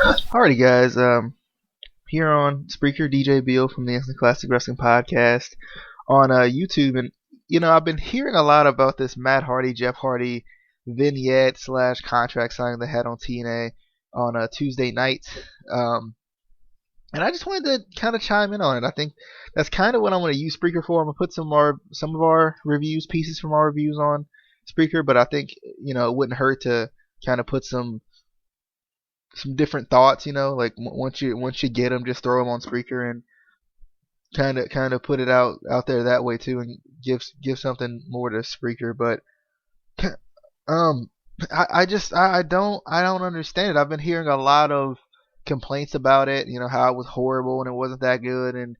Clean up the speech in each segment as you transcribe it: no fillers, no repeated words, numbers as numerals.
Alrighty, guys. Here on Spreaker, DJ Beal from the Instant Classic Wrestling Podcast on YouTube, and I've been hearing a lot about this Matt Hardy, Jeff Hardy vignette slash contract signing they had on TNA on Tuesday night. And I just wanted to kind of chime in on it. I think that's kind of what I'm going to use Spreaker for. I'm going to put some of our reviews, pieces from our reviews on Spreaker, but I think it wouldn't hurt to kind of put some different thoughts, like once you get them, just throw them on Spreaker and kind of put it out there that way too, and give something more to Spreaker. But um, I don't understand it. I've been hearing a lot of complaints about it. How it was horrible and it wasn't that good, and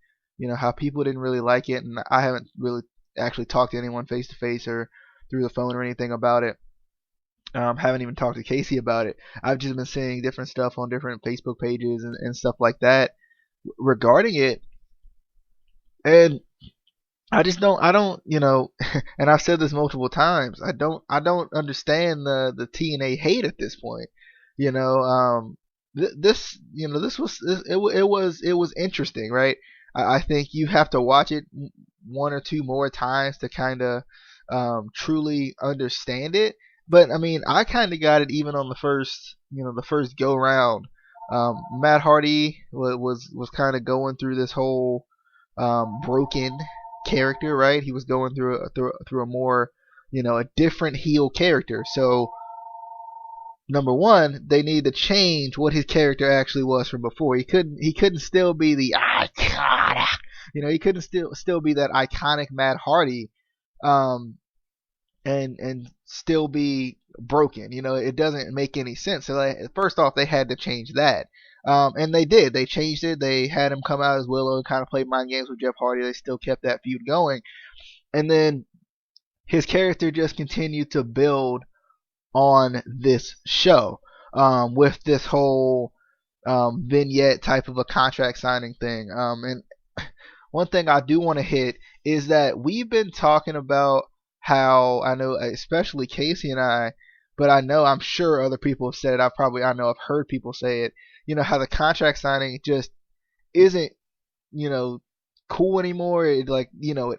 how people didn't really like it. And I haven't really actually talked to anyone face to face or through the phone or anything about it. Haven't even talked to Casey about it. I've just been seeing different stuff on different Facebook pages and stuff like that regarding it, and I don't, and I've said this multiple times. I don't understand the TNA hate at this point. You know, this, it was interesting, right? I think you have to watch it one or two more times to kind of truly understand it. But I mean, I kind of got it even on the first go round. Matt Hardy was kind of going through this whole broken character, right? He was going through a more, a different heel character. So number one, they need to change what his character actually was from before. He couldn't still be the iconic, he couldn't still be that iconic Matt Hardy. And still be broken. It doesn't make any sense. So first off, they had to change that. And they did. They changed it. They had him come out as Willow and kind of play mind games with Jeff Hardy. They still kept that feud going. And then his character just continued to build on this show with this whole vignette type of a contract signing thing. And one thing I do want to hit is that we've been talking about how, I know especially Casey and I, but I'm sure other people have said it. I know I've heard people say it. How the contract signing just isn't, cool anymore. It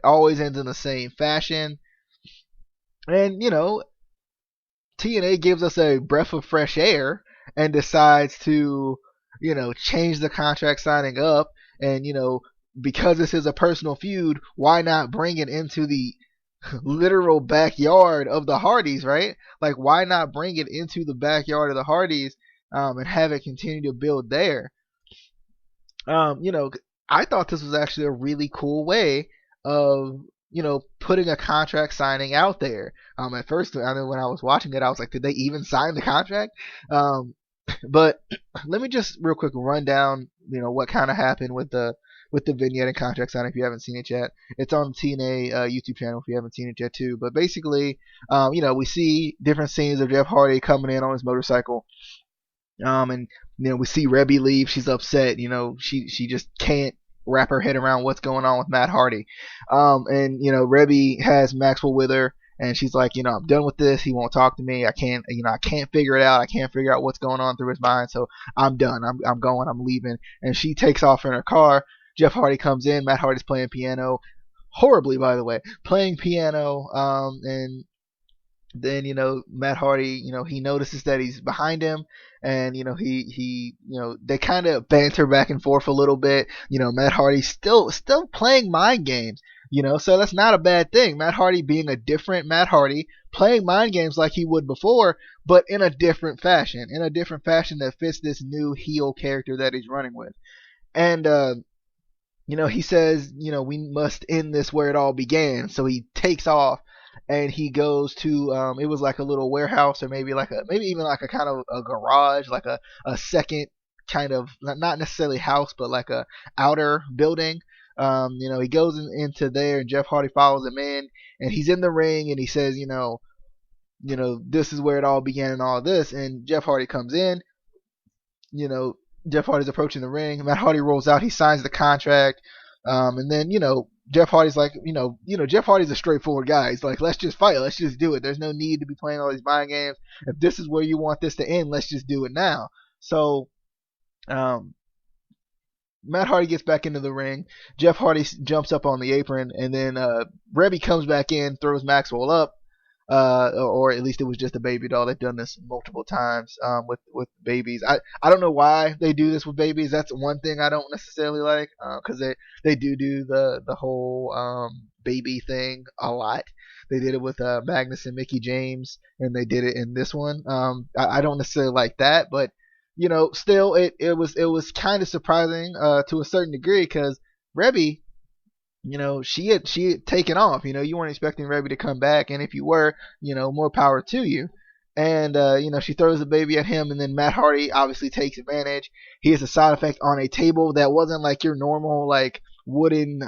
always ends in the same fashion. And TNA gives us a breath of fresh air and decides to, change the contract signing up. And because this is a personal feud, why not bring it into the literal backyard of the Hardys, right? Like, why not bring it into the backyard of the Hardys and have it continue to build there? I thought this was actually a really cool way of, putting a contract signing out there. At first, I know when I was watching it, I was like, did they even sign the contract? But let me just real quick run down, what kind of happened with the vignette and contract sign if you haven't seen it yet. It's on the TNA YouTube channel if you haven't seen it yet too. But basically, we see different scenes of Jeff Hardy coming in on his motorcycle. And we see Rebby leave. She's upset. She just can't wrap her head around what's going on with Matt Hardy. And Rebby has Maxwell with her. And she's like, I'm done with this. He won't talk to me. I can't figure it out. I can't figure out what's going on through his mind. So I'm done. I'm going. I'm leaving. And she takes off in her car. Jeff Hardy comes in. Matt Hardy's playing piano, horribly, by the way, playing piano. And then Matt Hardy, he notices that he's behind him, and he they kind of banter back and forth a little bit. Matt Hardy's still playing mind games. So that's not a bad thing. Matt Hardy being a different Matt Hardy, playing mind games like he would before, but in a different fashion, that fits this new heel character that he's running with. And he says, we must end this where it all began. So he takes off and he goes to, it was like a little warehouse, or maybe even like a kind of a garage, like a second kind of, not necessarily house, but like a outer building. He goes into there, and Jeff Hardy follows him in, and he's in the ring, and he says, this is where it all began and all this. And Jeff Hardy comes in, Jeff Hardy's approaching the ring. Matt Hardy rolls out. He signs the contract. And then, Jeff Hardy's like, Jeff Hardy's a straightforward guy. He's like, let's just fight. Let's just do it. There's no need to be playing all these mind games. If this is where you want this to end, let's just do it now. So Um, Matt Hardy gets back into the ring. Jeff Hardy jumps up on the apron, and then Rebby comes back in, throws Maxwell up, or at least it was just a baby doll. They've done this multiple times with babies. I don't know why they do this with babies. That's one thing I don't necessarily like because they do the whole baby thing a lot. They did it with Magnus and Mickey James, and they did it in this one. I don't necessarily like that, but still it was kind of surprising to a certain degree because Rebby, she had taken off. You weren't expecting Rebby to come back, and if you were, more power to you. And she throws the baby at him, and then Matt Hardy obviously takes advantage. He has a side effect on a table that wasn't like your normal like wooden.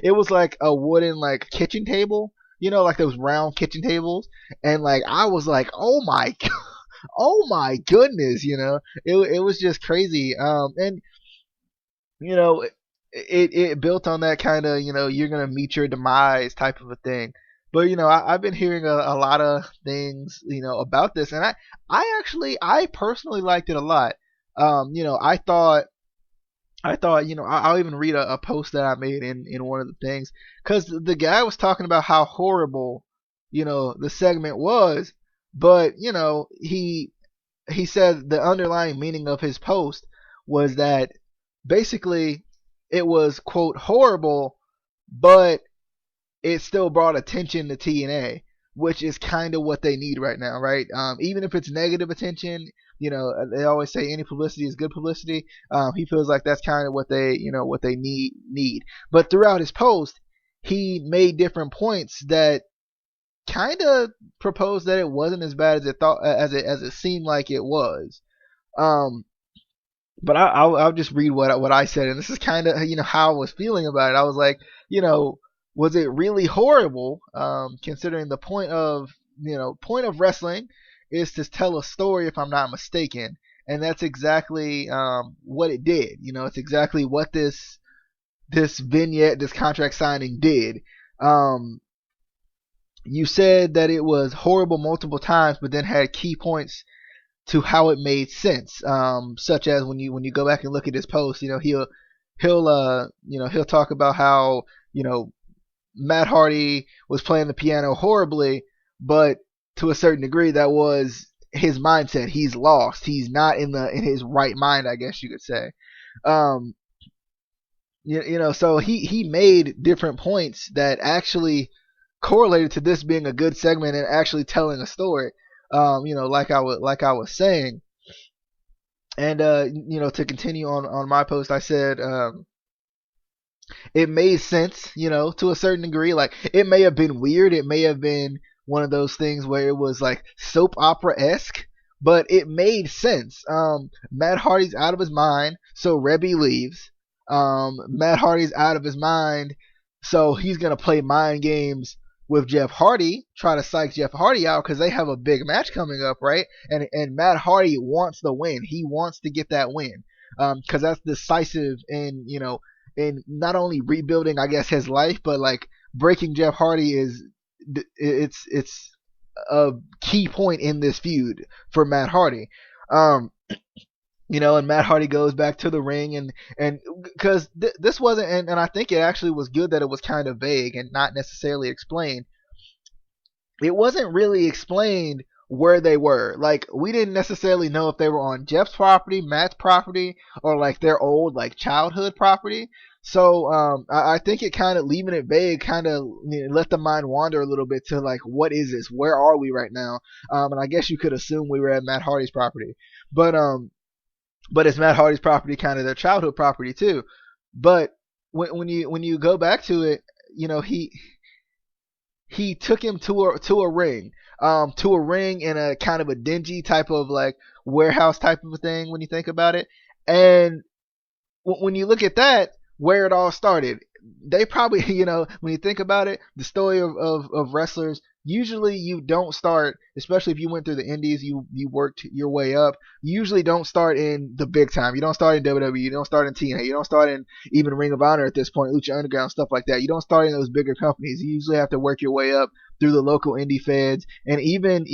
It was like a wooden like kitchen table. Like those round kitchen tables, and like I was like, oh my, oh my goodness, it was just crazy. And you know, it built on that kind of you're gonna meet your demise type of a thing. But I've been hearing a lot of things about this, and I personally liked it a lot. I thought I'll even read a post that I made in one of the things because the guy was talking about how horrible the segment was, but he said the underlying meaning of his post was that basically it was quote horrible, but it still brought attention to TNA, which is kind of what they need right now, right? Even if it's negative attention, they always say any publicity is good publicity. He feels like that's kind of what they need. But throughout his post, he made different points that kind of proposed that it wasn't as bad as it seemed like it was. Um, but I'll just read what I said, and this is kind of how I was feeling about it. I was like, was it really horrible? Considering the point of wrestling is to tell a story, if I'm not mistaken, and that's exactly what it did. It's exactly what this vignette, this contract signing did. Um, you said that it was horrible multiple times, but then had key points to how it made sense. Such as when you go back and look at his post, he'll talk about how Matt Hardy was playing the piano horribly, but to a certain degree that was his mindset. He's lost. He's not in his right mind, I guess you could say. Um, so he made different points that actually correlated to this being a good segment and actually telling a story. Like I was saying, and to continue on my post, I said it made sense, to a certain degree. Like it may have been weird, it may have been one of those things where it was like soap opera esque, but it made sense. Matt Hardy's out of his mind, so Rebby leaves. Matt Hardy's out of his mind, so he's gonna play mind games with Jeff Hardy, try to psych Jeff Hardy out because they have a big match coming up, right? And Matt Hardy wants the win. He wants to get that win because that's decisive in not only rebuilding, I guess, his life, but like breaking Jeff Hardy it's a key point in this feud for Matt Hardy. Um, and Matt Hardy goes back to the ring and because this wasn't and I think it actually was good that it was kind of vague and not necessarily explained. It wasn't really explained where they were. Like we didn't necessarily know if they were on Jeff's property, Matt's property, or like their old like childhood property. So I think it kind of leaving it vague kind of let the mind wander a little bit to like what is this? Where are we right now? And I guess you could assume we were at Matt Hardy's property, but it's Matt Hardy's property, kind of their childhood property too. But when you go back to it, he took him to a ring in a kind of a dingy type of like warehouse type of a thing when you think about it. And when you look at that, where it all started, they probably when you think about it, the story of wrestlers, usually you don't start, especially if you went through the indies, you worked your way up. You usually don't start in the big time. You don't start in WWE. You don't start in TNA. You don't start in even Ring of Honor at this point, Lucha Underground, stuff like that. You don't start in those bigger companies. You usually have to work your way up through the local indie feds, and even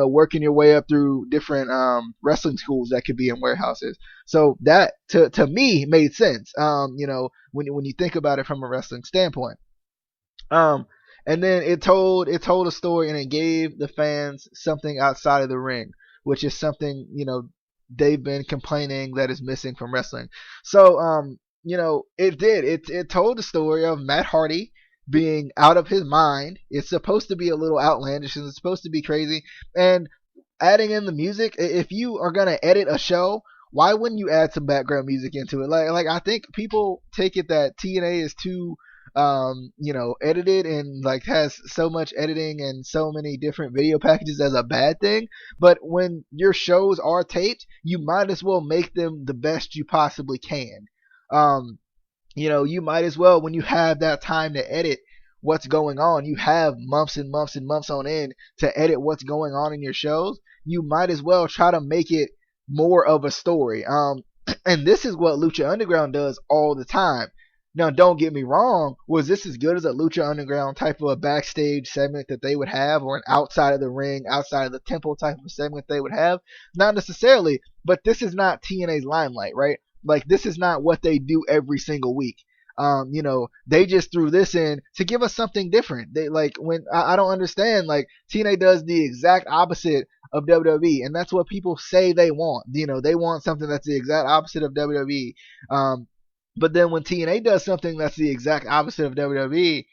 working your way up through different wrestling schools that could be in warehouses. So that to me made sense. When you think about it from a wrestling standpoint. Um, and then it told a story and it gave the fans something outside of the ring, which is something they've been complaining that is missing from wrestling. So it told the story of Matt Hardy being out of his mind. It's supposed to be a little outlandish and it's supposed to be crazy. And adding in the music, if you are gonna edit a show, why wouldn't you add some background music into it? Like I think people take it that TNA is too edited and like has so much editing and so many different video packages as a bad thing. But when your shows are taped, you might as well make them the best you possibly can. Um, you might as well, when you have that time to edit what's going on, you have months and months and months on end to edit what's going on in your shows. You might as well try to make it more of a story. And this is what Lucha Underground does all the time. Now, don't get me wrong. Was this as good as a Lucha Underground type of a backstage segment that they would have, or an outside of the ring, outside of the temple type of segment they would have? Not necessarily, but this is not TNA's limelight, right? Like, this is not what they do every single week. They just threw this in to give us something different. They like when I don't understand. Like TNA does the exact opposite of WWE, and that's what people say they want. They want something that's the exact opposite of WWE. But then when TNA does something that's the exact opposite of WWE,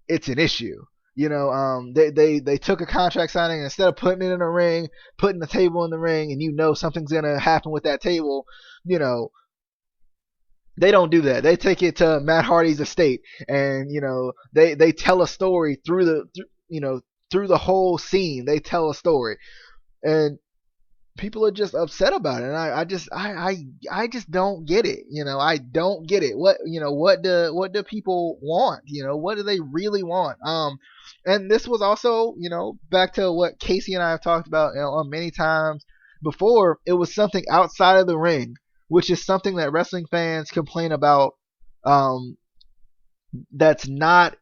it's an issue. They took a contract signing and instead of putting it in a ring, putting the table in the ring, and something's gonna happen with that table. They don't do that. They take it to Matt Hardy's estate, and they tell a story through the whole scene. They tell a story, and people are just upset about it, and I just don't get it. I don't get it. What do people want? What do they really want? And this was also back to what Casey and I have talked about many times before. It was something outside of the ring, which is something that wrestling fans complain about. That's not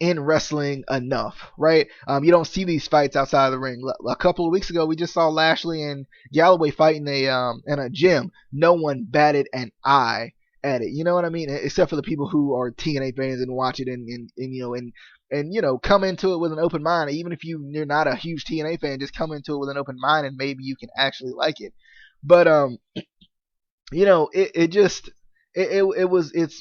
in wrestling enough, right? You don't see these fights outside of the ring. A couple of weeks ago, we just saw Lashley and Galloway fight in a gym. No one batted an eye at it. You know what I mean? Except for the people who are TNA fans and watch it and come into it with an open mind. Even if you're not a huge TNA fan, just come into it with an open mind and maybe you can actually like it. But it's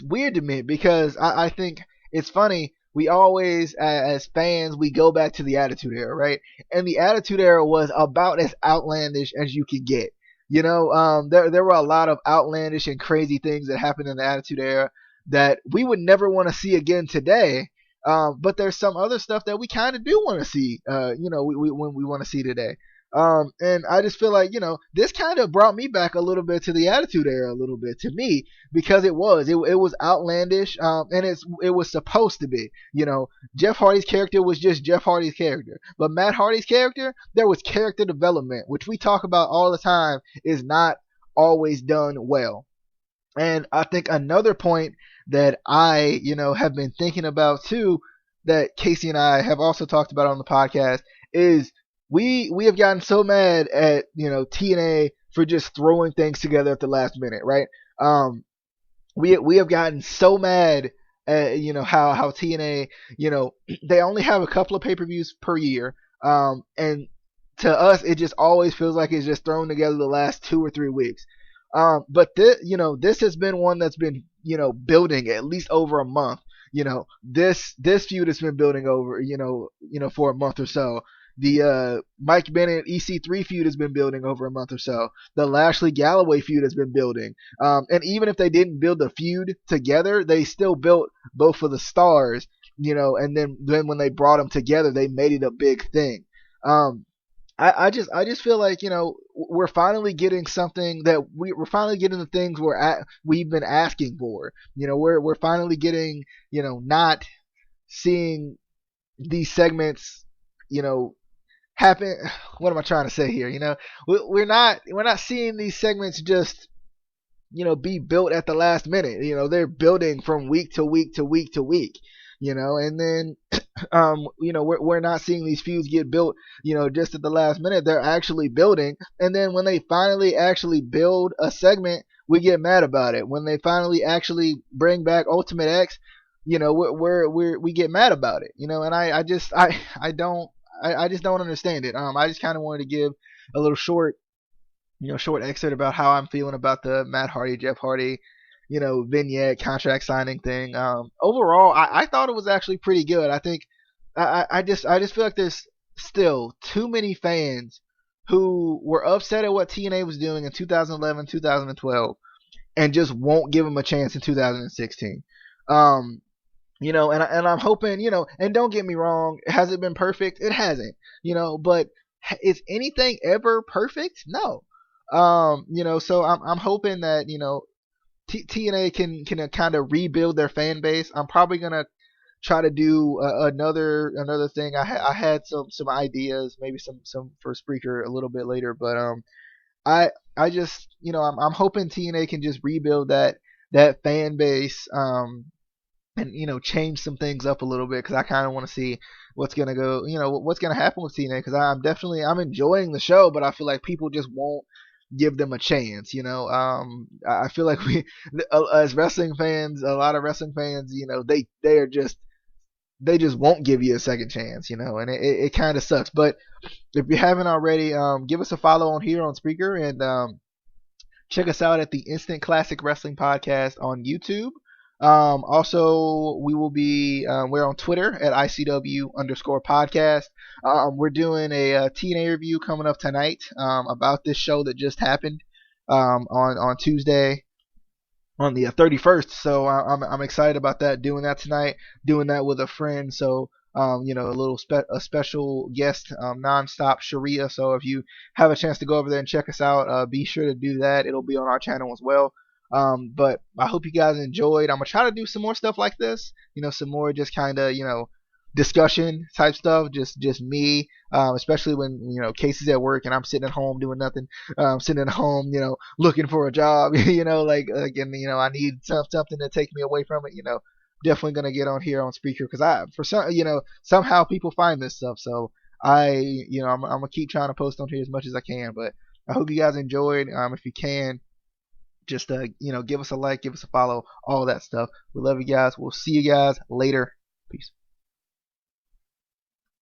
weird to me because I think it's funny. We always, as fans, we go back to the Attitude Era, right? And the Attitude Era was about as outlandish as you could get. There were a lot of outlandish and crazy things that happened in the Attitude Era that we would never want to see again today. But there's some other stuff that we kind of do want to see. When we want to see today. And I just feel like, this kind of brought me back a little bit to the Attitude Era a little bit to me because it was outlandish, and it was supposed to be. Jeff Hardy's character was just Jeff Hardy's character, but Matt Hardy's character, there was character development, which we talk about all the time, is not always done well. And I think another point that I, have been thinking about too, that Casey and I have also talked about on the podcast is we have gotten so mad at TNA for just throwing things together at the last minute, right? We have gotten so mad at how TNA they only have a couple of pay-per-views per year, and to us it just always feels like it's just thrown together the last 2 or 3 weeks. But this has been one that's been building at least over a month. This feud has been building over for a month or so. The Mike Bennett EC3 feud has been building over a month or so. The Lashley Galloway feud has been building. And even if they didn't build the feud together, they still built both of the stars, and then when they brought them together, they made it a big thing. I just feel like we're finally getting something that we're finally getting the things we've been asking for. We're finally getting not seeing these segments you know, happen. What am I trying to say here? We're not seeing these segments just be built at the last minute. They're building from week to week to week to week. And then we're not seeing these feuds get built, just at the last minute. They're actually building, and then when they finally actually build a segment, we get mad about it. When they finally actually bring back Ultimate X, we get mad about it. And I just don't understand it. I just kind of wanted to give a little short excerpt about how I'm feeling about the Matt Hardy, Jeff Hardy, Vignette contract signing thing. Overall, I thought it was actually pretty good. I think I just feel like there's still too many fans who were upset at what TNA was doing in 2011, 2012, and just won't give them a chance in 2016. And I'm hoping, and don't get me wrong, has it been perfect? It hasn't, but is anything ever perfect? No. So I'm hoping that, TNA can kind of rebuild their fan base. I'm probably gonna try to do another thing. I had some ideas, maybe some for Spreaker a little bit later, but I just I'm hoping TNA can just rebuild that fan base, and change some things up a little bit, because I kind of want to see what's gonna happen with TNA, because I'm enjoying the show, but I feel like people just won't give them a chance. I feel like we, as wrestling fans, a lot of wrestling fans, they just won't give you a second chance, and it kind of sucks. But if you haven't already, give us a follow on here on Spreaker, and check us out at the Instant Classic Wrestling Podcast on YouTube. Also, we're on Twitter at ICW_podcast. We're doing a TNA review coming up tonight, about this show that just happened, on Tuesday, on the 31st. So I'm excited about that, doing that tonight, doing that with a friend. So, a special guest, Nonstop Sharia. So if you have a chance to go over there and check us out, be sure to do that. It'll be on our channel as well. But I hope you guys enjoyed. I'm gonna try to do some more stuff like this. Some more just kind of discussion type stuff. Just me, especially when Casey's at work and I'm sitting at home doing nothing. Sitting at home, looking for a job. And I need something to take me away from it. Definitely gonna get on here on Spreaker, because somehow people find this stuff. So I'm gonna keep trying to post on here as much as I can. But I hope you guys enjoyed. If you can, just give us a like, give us a follow, all that stuff. We love you guys. We'll see you guys later. Peace.